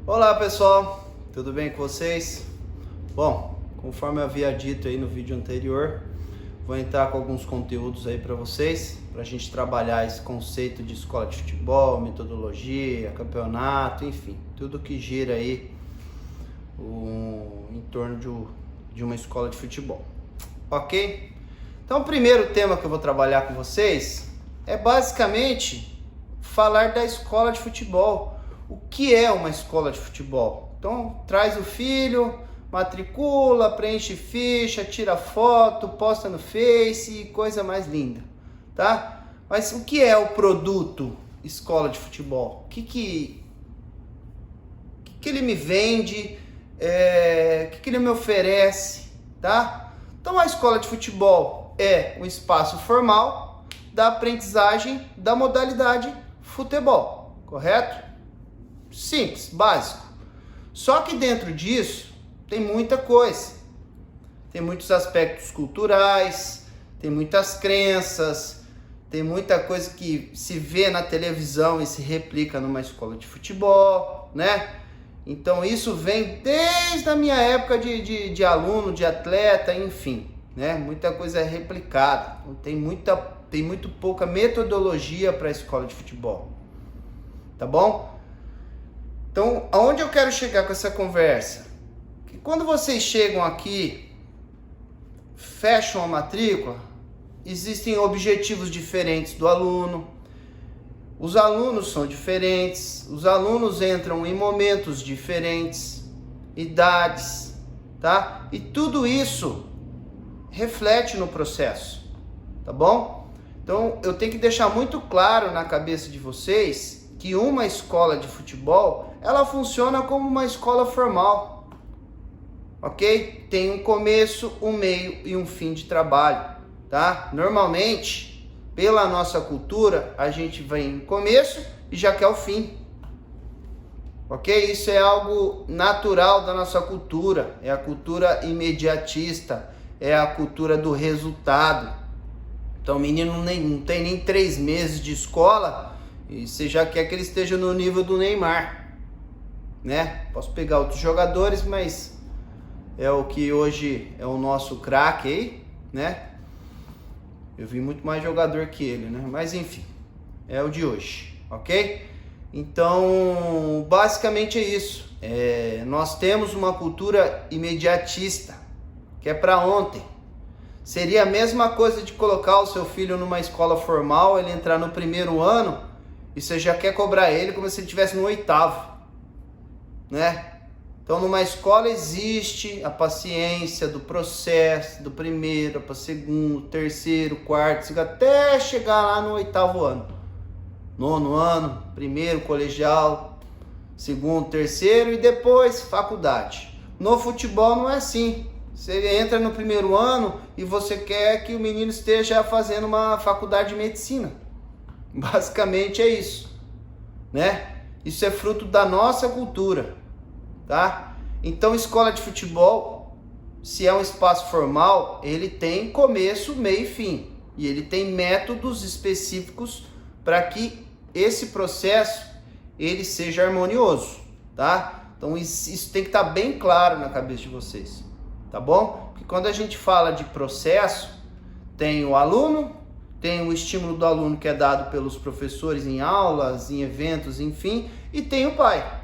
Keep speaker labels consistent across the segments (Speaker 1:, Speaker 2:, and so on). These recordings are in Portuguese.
Speaker 1: Olá pessoal, tudo bem com vocês? Bom, conforme eu havia dito aí no vídeo anterior, vou entrar com alguns conteúdos aí para vocês, para a gente trabalhar esse conceito de escola de futebol, metodologia, campeonato, enfim, tudo que gira aí em torno de uma escola de futebol, ok? Então o primeiro tema que eu vou trabalhar com vocês é basicamente falar da escola de futebol. O que é uma escola de futebol? Então, traz o filho, matricula, preenche ficha, tira foto, posta no Face, coisa mais linda, tá? Mas o que é o produto escola de futebol? O que ele me vende? O que ele me oferece, tá? Então, a escola de futebol é um espaço formal da aprendizagem da modalidade futebol, correto? Simples, básico. Só que dentro disso tem muita coisa. Tem muitos aspectos culturais, tem muitas crenças, tem muita coisa que se vê na televisão e se replica numa escola de futebol, né? Então isso vem desde a minha época de aluno, de atleta, enfim, né? Muita coisa é replicada. Tem muito pouca metodologia para a escola de futebol. Tá bom? Então, aonde eu quero chegar com essa conversa? Que quando vocês chegam aqui, fecham a matrícula, existem objetivos diferentes do aluno, os alunos são diferentes, os alunos entram em momentos diferentes, idades, tá? E tudo isso reflete no processo, tá bom? Então, eu tenho que deixar muito claro na cabeça de vocês que uma escola de futebol, ela funciona como uma escola formal, ok? Tem um começo, um meio e um fim de trabalho, tá? Normalmente, pela nossa cultura, a gente vem no começo e já quer o fim, ok? Isso é algo natural da nossa cultura, é a cultura imediatista, é a cultura do resultado. Então o menino não tem nem 3 meses de escola e você já quer que ele esteja no nível do Neymar, né? Posso pegar outros jogadores, mas é o que hoje é o nosso craque aí, né? Eu vi muito mais jogador que ele, né? Mas enfim, é o de hoje, ok? Então, basicamente é isso. Nós temos uma cultura imediatista, que é para ontem. Seria a mesma coisa de colocar o seu filho numa escola formal, ele entrar no primeiro ano e você já quer cobrar ele como se ele estivesse no 8º, né? Então, numa escola existe a paciência do processo, do primeiro para segundo, terceiro, quarto, até chegar lá no 8º ano. 9º ano, primeiro colegial, segundo, terceiro e depois faculdade. No futebol não é assim. Você entra no primeiro ano e você quer que o menino esteja fazendo uma faculdade de medicina. Basicamente é isso, né? Isso é fruto da nossa cultura, tá? Então, escola de futebol, se é um espaço formal, ele tem começo, meio e fim. E ele tem métodos específicos para que esse processo ele seja harmonioso, tá? Então, isso tem que estar bem claro na cabeça de vocês. Tá bom? Porque quando a gente fala de processo, tem o aluno, tem o estímulo do aluno que é dado pelos professores em aulas, em eventos, enfim, e tem o pai.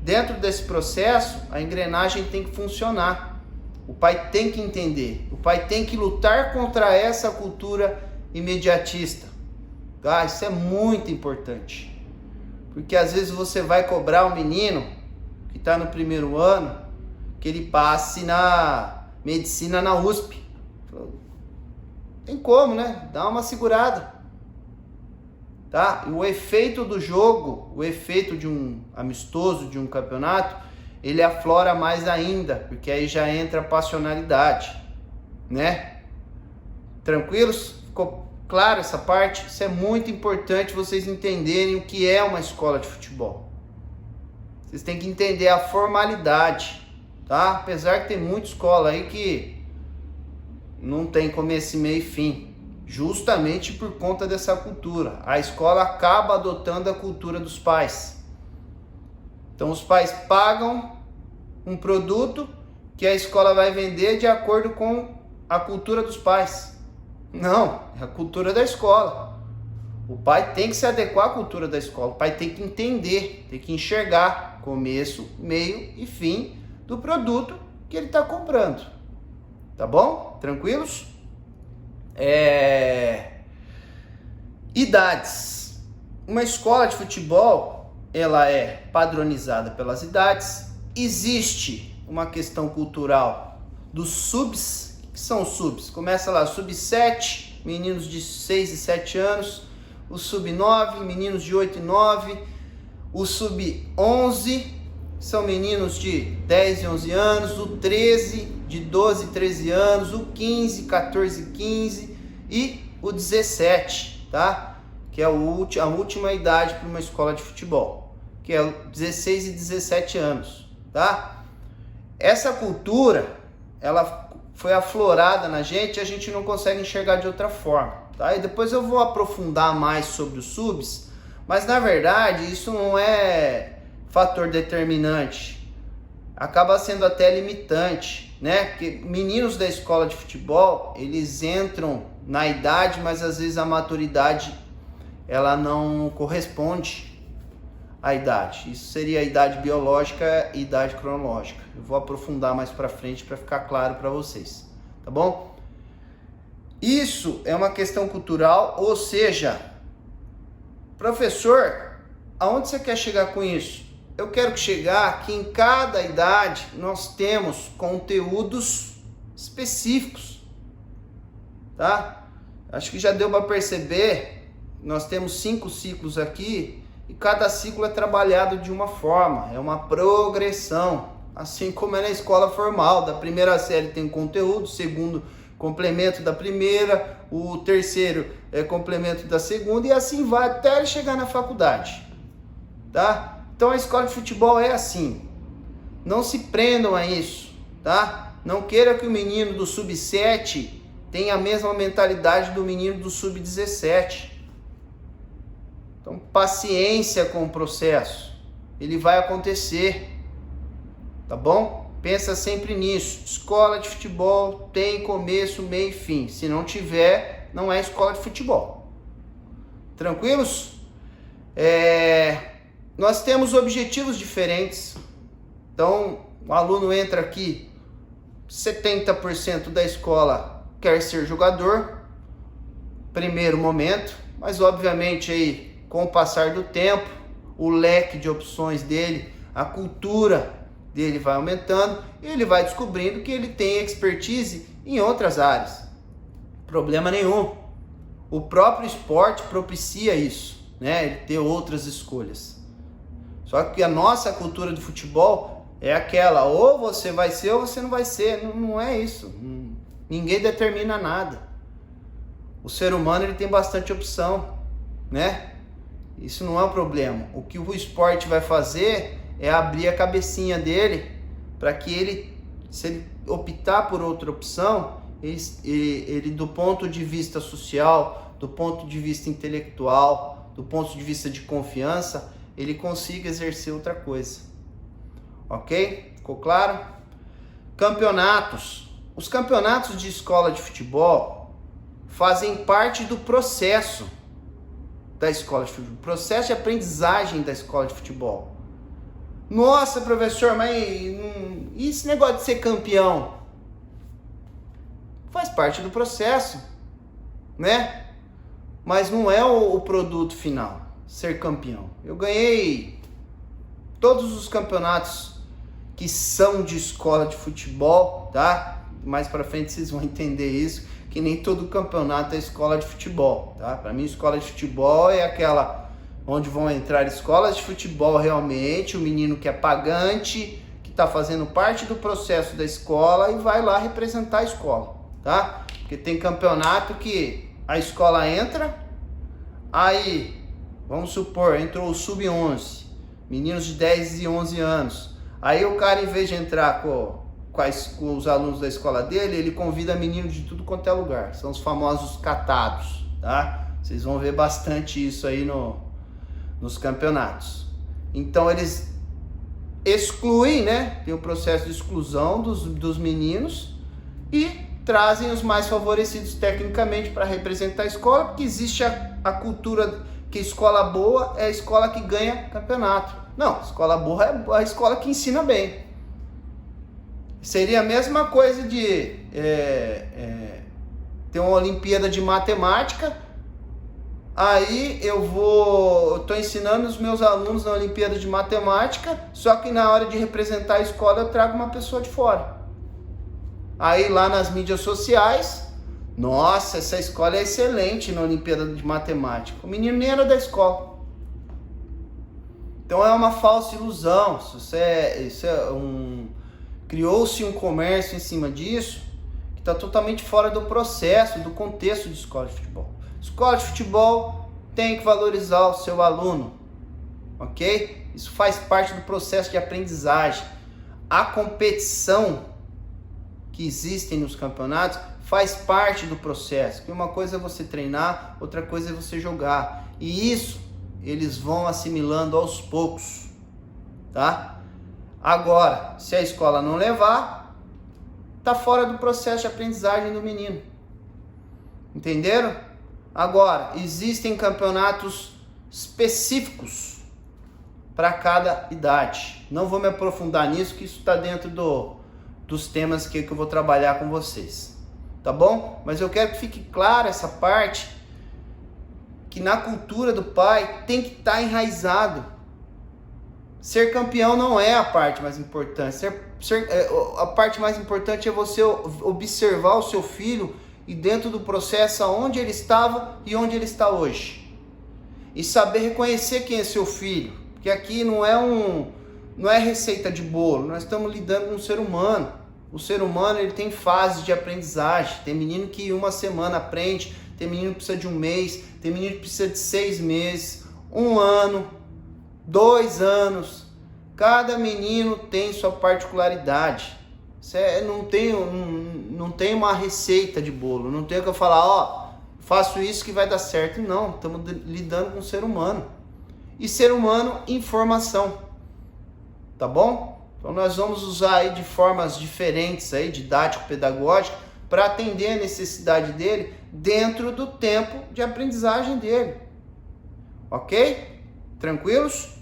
Speaker 1: Dentro desse processo, a engrenagem tem que funcionar. O pai tem que entender, o pai tem que lutar contra essa cultura imediatista. Tá? Isso é muito importante. Porque às vezes você vai cobrar um menino que está no primeiro ano que ele passe na medicina na USP. Tem como, né? Dá uma segurada. Tá? E o efeito do jogo, o efeito de um amistoso, de um campeonato, ele aflora mais ainda, porque aí já entra a passionalidade, né? Tranquilos? Ficou claro essa parte? Isso é muito importante vocês entenderem o que é uma escola de futebol. Vocês têm que entender a formalidade. Tá? Apesar que tem muita escola aí que não tem começo, meio e fim, justamente por conta dessa cultura. A escola acaba adotando a cultura dos pais. Então os pais pagam um produto que a escola vai vender de acordo com a cultura dos pais. Não, é a cultura da escola. O pai tem que se adequar à cultura da escola. O pai tem que entender, tem que enxergar começo, meio e fim do produto que ele está comprando. Tá bom? Tranquilos? Idades. Uma escola de futebol, ela é padronizada pelas idades. Existe uma questão cultural dos subs. O que são os subs? Começa lá, sub-7, meninos de 6 e 7 anos. O sub-9, meninos de 8 e 9. O sub-11 são meninos de 10 e 11 anos. O 13, de 12 e 13 anos. O 15, 14 e 15. E o 17, tá? Que é a última idade para uma escola de futebol, que é 16 e 17 anos, tá? Essa cultura, ela foi aflorada na gente e a gente não consegue enxergar de outra forma, tá? E depois eu vou aprofundar mais sobre os subs, mas na verdade isso não é fator determinante, acaba sendo até limitante, né? Porque meninos da escola de futebol, eles entram na idade, mas às vezes a maturidade ela não corresponde à idade. Isso seria a idade biológica e idade cronológica. Eu vou aprofundar mais para frente para ficar claro para vocês, tá bom? Isso é uma questão cultural, ou seja, professor, aonde você quer chegar com isso? Eu quero chegar que em cada idade nós temos conteúdos específicos, tá? Acho que já deu para perceber. Nós temos 5 ciclos aqui e cada ciclo é trabalhado de uma forma, é uma progressão, assim como é na escola formal. Da primeira série tem conteúdo, o segundo complemento da primeira, o terceiro é complemento da segunda e assim vai até ele chegar na faculdade, tá? Então a escola de futebol é assim, não se prendam a isso, tá? Não queira que o menino do sub-7 tenha a mesma mentalidade do menino do sub-17. Então, paciência com o processo. Ele vai acontecer. Tá bom? Pensa sempre nisso. Escola de futebol tem começo, meio e fim. Se não tiver, não é escola de futebol. Tranquilos? Nós temos objetivos diferentes. Então, o aluno entra aqui, 70% da escola quer ser jogador. Primeiro momento. Mas, obviamente, aí com o passar do tempo, o leque de opções dele, a cultura dele vai aumentando e ele vai descobrindo que ele tem expertise em outras áreas. Problema nenhum. O próprio esporte propicia isso, né? Ele ter outras escolhas. Só que a nossa cultura de futebol é aquela, ou você vai ser ou você não vai ser. Não é isso. Ninguém determina nada. O ser humano ele tem bastante opção, né? Isso não é um problema. O que o esporte vai fazer é abrir a cabecinha dele para que ele, se ele optar por outra opção, ele do ponto de vista social, do ponto de vista intelectual, do ponto de vista de confiança, ele consiga exercer outra coisa. Ok? Ficou claro? Campeonatos. Os campeonatos de escola de futebol fazem parte do processo da escola de futebol, processo de aprendizagem da escola de futebol. Nossa, professor, mas e esse negócio de ser campeão? Faz parte do processo, né? Mas não é o produto final, ser campeão. Eu ganhei todos os campeonatos que são de escola de futebol, tá? Mais pra frente vocês vão entender isso, que nem todo campeonato é escola de futebol, tá? Para mim, escola de futebol é aquela onde vão entrar escolas de futebol realmente, o menino que é pagante, que está fazendo parte do processo da escola e vai lá representar a escola, tá? Porque tem campeonato que a escola entra, aí, vamos supor, entrou o sub-11, meninos de 10 e 11 anos, aí o cara, em vez de entrar com os alunos da escola dele, ele convida menino de tudo quanto é lugar. São os famosos catados, tá? Vocês vão ver bastante isso aí nos campeonatos. Então eles excluem, né? Tem o processo de exclusão dos meninos e trazem os mais favorecidos tecnicamente para representar a escola, porque existe a cultura que escola boa é a escola que ganha campeonato. Não, escola boa é a escola que ensina bem. Seria a mesma coisa de ter uma Olimpíada de Matemática, aí eu estou ensinando os meus alunos na Olimpíada de Matemática, só que na hora de representar a escola eu trago uma pessoa de fora. Aí lá nas mídias sociais, nossa, essa escola é excelente na Olimpíada de Matemática. O menino nem era da escola. Então é uma falsa ilusão. Criou-se um comércio em cima disso que está totalmente fora do processo, do contexto de escola de futebol. Escola de futebol tem que valorizar o seu aluno, ok? Isso faz parte do processo de aprendizagem. A competição que existem nos campeonatos faz parte do processo. Que uma coisa é você treinar, outra coisa é você jogar. E isso eles vão assimilando aos poucos, tá? Agora, se a escola não levar, tá fora do processo de aprendizagem do menino. Entenderam? Agora, existem campeonatos específicos para cada idade. Não vou me aprofundar nisso, que isso está dentro dos temas que eu vou trabalhar com vocês. Tá bom? Mas eu quero que fique claro essa parte, que na cultura do pai tem que estar enraizado. Ser campeão não é a parte mais importante. A parte mais importante é você observar o seu filho e dentro do processo aonde ele estava e onde ele está hoje. E saber reconhecer quem é seu filho. Porque aqui não é receita de bolo. Nós estamos lidando com um ser humano. O ser humano ele tem fases de aprendizagem. Tem menino que uma semana aprende. Tem menino que precisa de um mês. Tem menino que precisa de 6 meses. 1 ano. 2 anos, cada menino tem sua particularidade. Não tem uma receita de bolo, não tem que eu falar, faço isso que vai dar certo. Não, estamos lidando com um ser humano. E ser humano, informação. Tá bom? Então nós vamos usar aí de formas diferentes, aí, didático-pedagógico, para atender a necessidade dele dentro do tempo de aprendizagem dele. Ok? Tranquilos?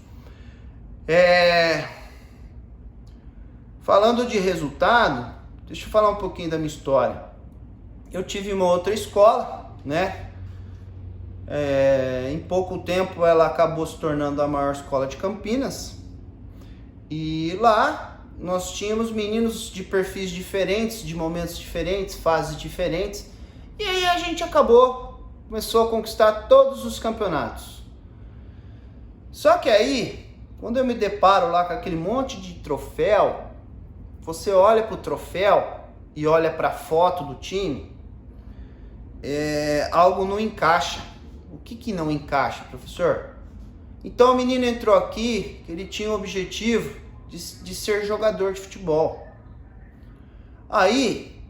Speaker 1: Falando de resultado, deixa eu falar um pouquinho da minha história. Eu tive uma outra escola, né? Em pouco tempo ela acabou se tornando a maior escola de Campinas. E lá nós tínhamos meninos de perfis diferentes, de momentos diferentes, fases diferentes. E aí a gente começou a conquistar todos os campeonatos. Só que aí, quando eu me deparo lá com aquele monte de troféu, você olha para o troféu e olha para a foto do time, algo não encaixa. O que não encaixa, professor? Então o menino entrou aqui, ele tinha o objetivo de ser jogador de futebol. Aí,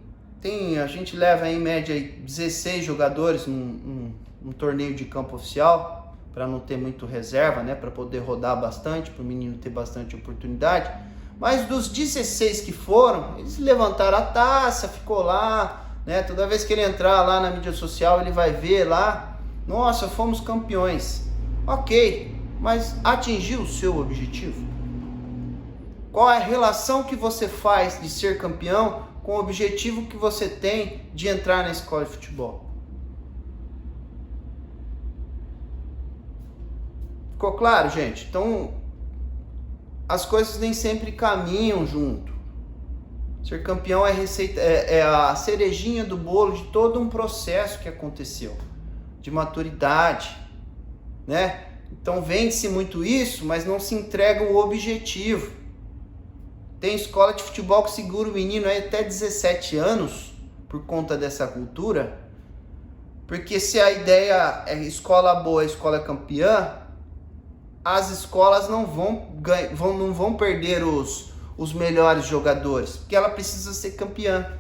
Speaker 1: a gente leva em média 16 jogadores num torneio de campo oficial, para não ter muito reserva, né, para poder rodar bastante, para o menino ter bastante oportunidade. Mas dos 16 que foram, eles levantaram a taça, ficou lá, né? Toda vez que ele entrar lá na mídia social, ele vai ver lá, nossa, fomos campeões. Ok, mas atingiu o seu objetivo? Qual é a relação que você faz de ser campeão com o objetivo que você tem de entrar na escola de futebol? Ficou claro, gente? Então, as coisas nem sempre caminham junto. Ser campeão é a cerejinha do bolo de todo um processo que aconteceu, de maturidade, né? Então vende-se muito isso, mas não se entrega o objetivo. Tem escola de futebol que segura o menino aí até 17 anos por conta dessa cultura, porque se a ideia é escola boa, escola campeã, as escolas não vão perder os melhores jogadores, porque ela precisa ser campeã.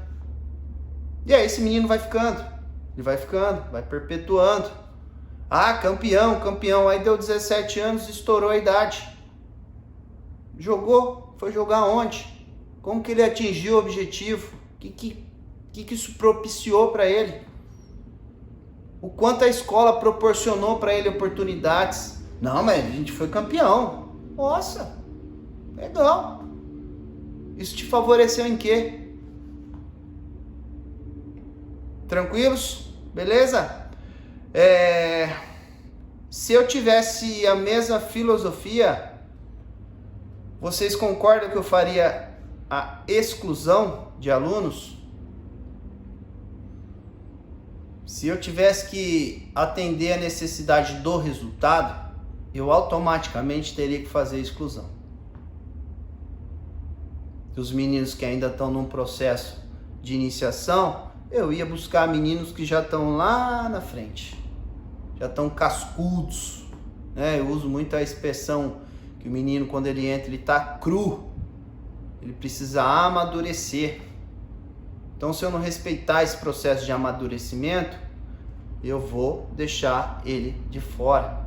Speaker 1: E aí esse menino vai ficando, vai perpetuando. Campeão, aí deu 17 anos, estourou a idade. Jogou Foi jogar onde? Como que ele atingiu o objetivo? O que isso propiciou para ele? O quanto a escola proporcionou para ele oportunidades? Não, mas a gente foi campeão. Nossa, legal. Isso te favoreceu em quê? Tranquilos? Beleza? Se eu tivesse a mesma filosofia, vocês concordam que eu faria a exclusão de alunos? Se eu tivesse que atender a necessidade do resultado, eu automaticamente teria que fazer a exclusão. Os meninos que ainda estão num processo de iniciação, eu ia buscar meninos que já estão lá na frente, já estão cascudos, né? Eu uso muito a expressão que o menino, quando ele entra, ele está cru, ele precisa amadurecer. Então, se eu não respeitar esse processo de amadurecimento, eu vou deixar ele de fora.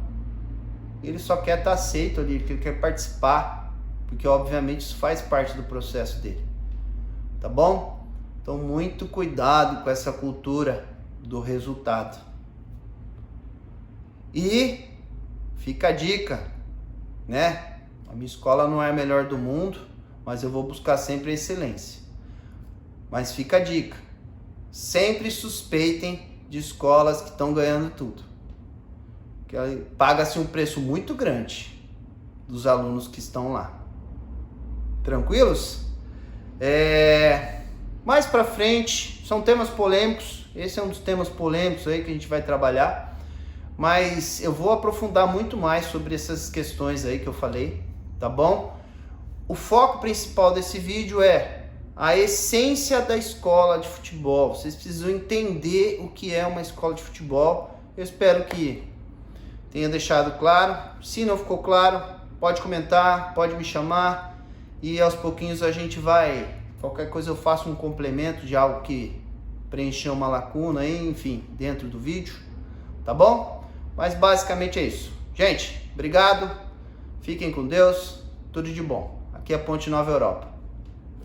Speaker 1: Ele só quer estar aceito ali, ele quer participar, porque obviamente isso faz parte do processo dele. Tá bom? Então, muito cuidado com essa cultura do resultado. E fica a dica, né? A minha escola não é a melhor do mundo, mas eu vou buscar sempre a excelência. Mas fica a dica, sempre suspeitem de escolas que estão ganhando tudo. Que paga-se um preço muito grande dos alunos que estão lá. Tranquilos? Mais pra frente, são temas polêmicos, esse é um dos temas polêmicos aí que a gente vai trabalhar, mas eu vou aprofundar muito mais sobre essas questões aí que eu falei, tá bom? O foco principal desse vídeo é a essência da escola de futebol. Vocês precisam entender o que é uma escola de futebol. Eu espero que tenha deixado claro. Se não ficou claro, pode comentar, pode me chamar e aos pouquinhos a gente vai, qualquer coisa eu faço um complemento de algo que preencheu uma lacuna aí, enfim, dentro do vídeo, tá bom? Mas basicamente é isso. Gente, obrigado, fiquem com Deus, tudo de bom. Aqui é a Ponte Nova Europa.